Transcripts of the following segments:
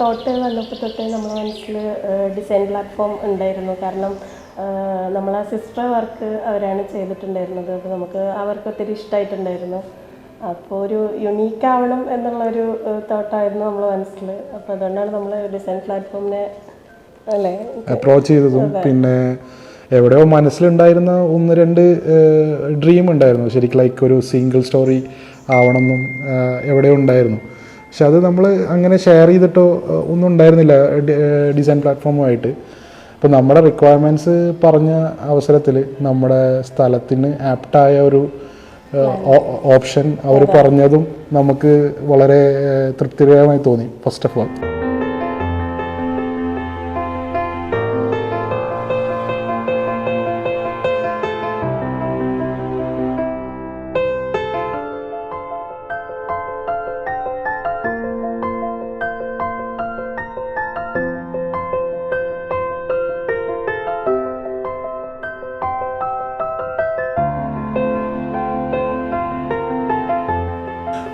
Thought വന്നപ്പോൾ തൊട്ടേ നമ്മുടെ മനസ്സിൽ ഡിസൈൻ പ്ലാറ്റ്ഫോം ഉണ്ടായിരുന്നു. കാരണം നമ്മളെ സിസ്റ്റർ വർക്ക് അവരാണ് ചെയ്തിട്ടുണ്ടായിരുന്നത്. അപ്പോൾ നമുക്ക് അവർക്ക് ഒത്തിരി ഇഷ്ടമായിട്ടുണ്ടായിരുന്നു. അപ്പോൾ ഒരു യുണീക്ക് ആവണം എന്നുള്ളൊരു തോട്ടായിരുന്നു നമ്മളെ മനസ്സിൽ. അപ്പോൾ അതുകൊണ്ടാണ് നമ്മൾ ഡിസൈൻ പ്ലാറ്റ്ഫോമിനെ അല്ലേ അപ്രോച്ച് ചെയ്തതും. പിന്നെ എവിടെയോ മനസ്സിലുണ്ടായിരുന്ന ഒന്ന് രണ്ട് ഡ്രീം ഉണ്ടായിരുന്നു, ശരിക്കും ലൈക്ക് ഒരു സിംഗിൾ സ്റ്റോറി ആവണമെന്നും എവിടെയോ ഉണ്ടായിരുന്നു. പക്ഷെ അത് നമ്മൾ അങ്ങനെ ഷെയർ ചെയ്തിട്ടോ ഒന്നും ഉണ്ടായിരുന്നില്ല ഡിസൈൻ പ്ലാറ്റ്ഫോമുമായിട്ട്. അപ്പോൾ നമ്മുടെ റിക്വയർമെൻറ്റ്സ് പറഞ്ഞ അവസരത്തിൽ നമ്മുടെ സ്ഥലത്തിന് ആപ്റ്റായ ഒരു ഓപ്ഷൻ അവർ പറഞ്ഞതും നമുക്ക് വളരെ തൃപ്തികരമായി തോന്നി. ഫസ്റ്റ് ഓഫ് ഓൾ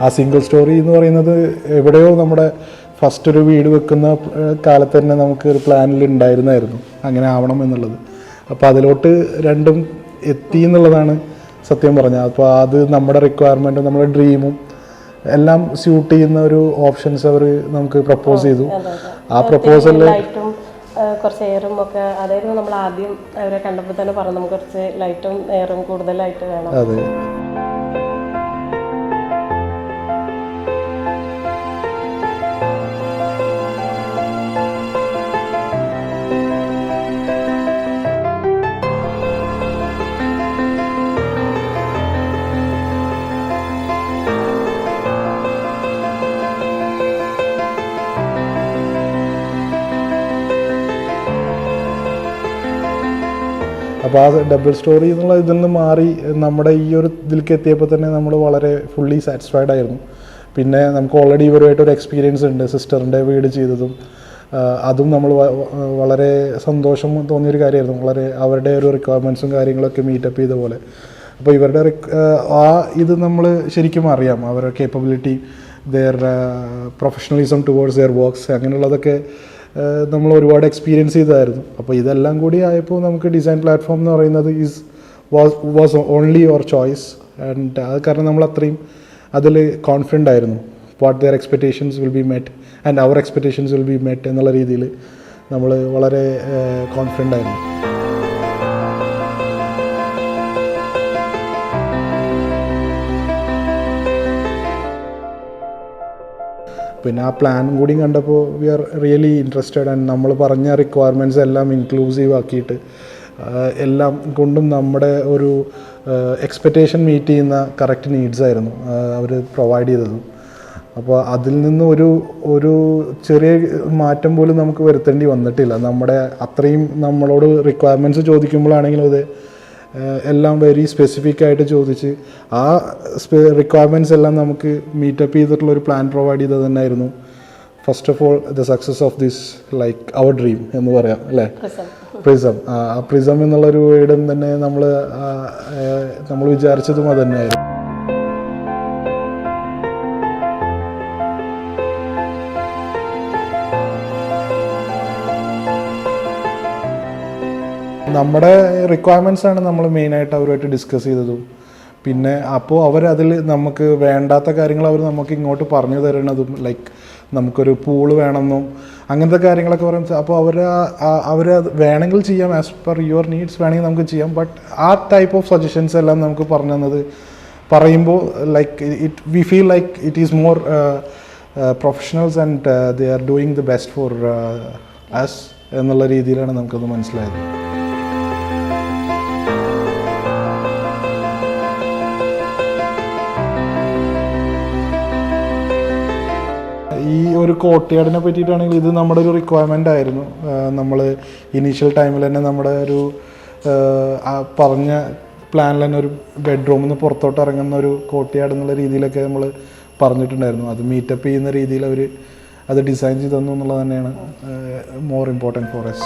ആ സിംഗിൾ സ്റ്റോറി എന്ന് പറയുന്നത് എവിടെയോ നമ്മുടെ ഫസ്റ്റ് ഒരു വീട് വെക്കുന്ന കാലത്ത് തന്നെ നമുക്ക് ഒരു പ്ലാനിൽ ഉണ്ടായിരുന്നായിരുന്നു അങ്ങനെ ആവണം എന്നുള്ളത്. അപ്പോൾ അതിലോട്ട് രണ്ടും എത്തി എന്നുള്ളതാണ് സത്യം പറഞ്ഞാൽ. അപ്പോൾ അത് നമ്മുടെ റിക്വയർമെൻറ്റും നമ്മുടെ ഡ്രീമും എല്ലാം സ്യൂട്ട് ചെയ്യുന്ന ഒരു ഓപ്ഷൻസ് അവർ നമുക്ക് പ്രപ്പോസ് ചെയ്തു. ആ പ്രപ്പോസലിൽ കുറച്ച് എയറും ഒക്കെ അതായിരുന്നു നമ്മൾ ആദ്യം അവരെ കണ്ടപ്പോൾ തന്നെ പറഞ്ഞു, നമുക്ക് കുറച്ച് ലൈറ്റും എയറും കൂടുതലായിട്ട് വേണം. അതെ. അപ്പോൾ ആ ഡബിൾ സ്റ്റോറി എന്നുള്ള ഇതിൽ നിന്ന് മാറി നമ്മുടെ ഈ ഒരു ഇതിലേക്ക് എത്തിയപ്പോൾ തന്നെ നമ്മൾ വളരെ ഫുള്ളി സാറ്റിസ്ഫൈഡ് ആയിരുന്നു. പിന്നെ നമുക്ക് ഓൾറെഡി ഇവരുമായിട്ടൊരു എക്സ്പീരിയൻസ് ഉണ്ട്, സിസ്റ്ററിൻ്റെ വീട് ചെയ്തതും. അതും നമ്മൾ വളരെ സന്തോഷം തോന്നിയൊരു കാര്യമായിരുന്നു. വളരെ അവരുടെ ഒരു റിക്വയർമെൻറ്റ്സും കാര്യങ്ങളൊക്കെ മീറ്റപ്പ് ചെയ്ത പോലെ. അപ്പോൾ ഇവരുടെ ആ ഇത് നമ്മൾ ശരിക്കും അറിയാം, അവരുടെ capability, their professionalism towards their works, അങ്ങനെയുള്ളതൊക്കെ നമ്മൾ ഒരുപാട് എക്സ്പീരിയൻസ് ചെയ്തതായിരുന്നു. അപ്പോൾ ഇതെല്ലാം കൂടി ആയപ്പോൾ നമുക്ക് ഡിസൈൻ പ്ലാറ്റ്ഫോം എന്ന് പറയുന്നത് was only your choice. And അത് കാരണം നമ്മൾ അത്രയും അതിൽ കോൺഫിഡൻ്റ് ആയിരുന്നു. What their expectations will be met and അവർ എക്സ്പെക്റ്റേഷൻസ് വിൽ ബി മെറ്റ് എന്നുള്ള രീതിയിൽ നമ്മൾ വളരെ കോൺഫിഡൻ്റ് ആയിരുന്നു. പിന്നെ ആ പ്ലാനും കൂടി കണ്ടപ്പോൾ we are really interested. And നമ്മൾ പറഞ്ഞ റിക്വയർമെൻറ്റ്സ് എല്ലാം ഇൻക്ലൂസീവ് ആക്കിയിട്ട് എല്ലാം കൊണ്ടും നമ്മുടെ ഒരു എക്സ്പെക്റ്റേഷൻ മീറ്റ് ചെയ്യുന്ന കറക്റ്റ് നീഡ്സ് ആയിരുന്നു അവർ പ്രൊവൈഡ് ചെയ്തത്. അപ്പോൾ അതിൽ നിന്ന് ഒരു ചെറിയ മാറ്റം പോലും നമുക്ക് വരുത്തേണ്ടി വന്നിട്ടില്ല. നമ്മുടെ അത്രയും നമ്മളോട് റിക്വയർമെൻറ്റ്സ് ചോദിക്കുമ്പോഴാണെങ്കിലും അത് എല്ലാം വെരി സ്പെസിഫിക് ആയിട്ട് ചോദിച്ച് ആ റിക്വയർമെൻറ്റ്സ് എല്ലാം നമുക്ക് മീറ്റപ്പ് ചെയ്തിട്ടുള്ളൊരു പ്ലാൻ പ്രൊവൈഡ് ചെയ്തത് തന്നെയായിരുന്നു first of all the success of this like അവർ ഡ്രീം എന്ന് പറയാം അല്ലേ. പ്രിസം. ആ പ്രിസം എന്നുള്ളൊരു വേർഡും തന്നെ നമ്മൾ വിചാരിച്ചതും അത് തന്നെയായിരുന്നു. നമ്മുടെ റിക്വയർമെൻറ്റ്സ് ആണ് നമ്മൾ മെയിനായിട്ട് അവരുമായിട്ട് ഡിസ്കസ് ചെയ്തതും. പിന്നെ അപ്പോൾ അവരതിൽ നമുക്ക് വേണ്ടാത്ത കാര്യങ്ങൾ അവർ നമുക്ക് ഇങ്ങോട്ട് പറഞ്ഞു തരണതും, ലൈക്ക് നമുക്കൊരു പൂള് വേണമെന്നും അങ്ങനത്തെ കാര്യങ്ങളൊക്കെ പറയുന്നത്. അപ്പോൾ അവർ വേണമെങ്കിൽ ചെയ്യാം, ആസ് പെർ യുവർ നീഡ്സ് വേണമെങ്കിൽ നമുക്ക് ചെയ്യാം. ബട്ട് ആ ടൈപ്പ് ഓഫ് സജഷൻസ് എല്ലാം നമുക്ക് പറഞ്ഞു തന്നത് പറയുമ്പോൾ like we feel like it is more professionals and they are doing the best for us എന്നുള്ള രീതിയിലാണ് നമുക്കത് മനസ്സിലായത്. ഈ ഒരു കോർട്ട്യാർഡിനെ പറ്റിയിട്ടാണെങ്കിൽ ഇത് നമ്മുടെ ഒരു റിക്വയർമെൻ്റ് ആയിരുന്നു. നമ്മൾ ഇനീഷ്യൽ ടൈമിൽ തന്നെ നമ്മുടെ ഒരു പറഞ്ഞ പ്ലാനിൽ തന്നെ ഒരു ബെഡ്റൂമിൽ നിന്ന് പുറത്തോട്ട് ഇറങ്ങുന്ന ഒരു കോർട്ട്യാർഡ് എന്നുള്ള രീതിയിലൊക്കെ നമ്മൾ പറഞ്ഞിട്ടുണ്ടായിരുന്നു. അത് മീറ്റപ്പ് ചെയ്യുന്ന രീതിയിൽ അവർ അത് ഡിസൈൻ ചെയ്തു തന്നു എന്നുള്ളത് തന്നെയാണ് മോർ ഇമ്പോർട്ടൻറ്റ് ഫോർ us.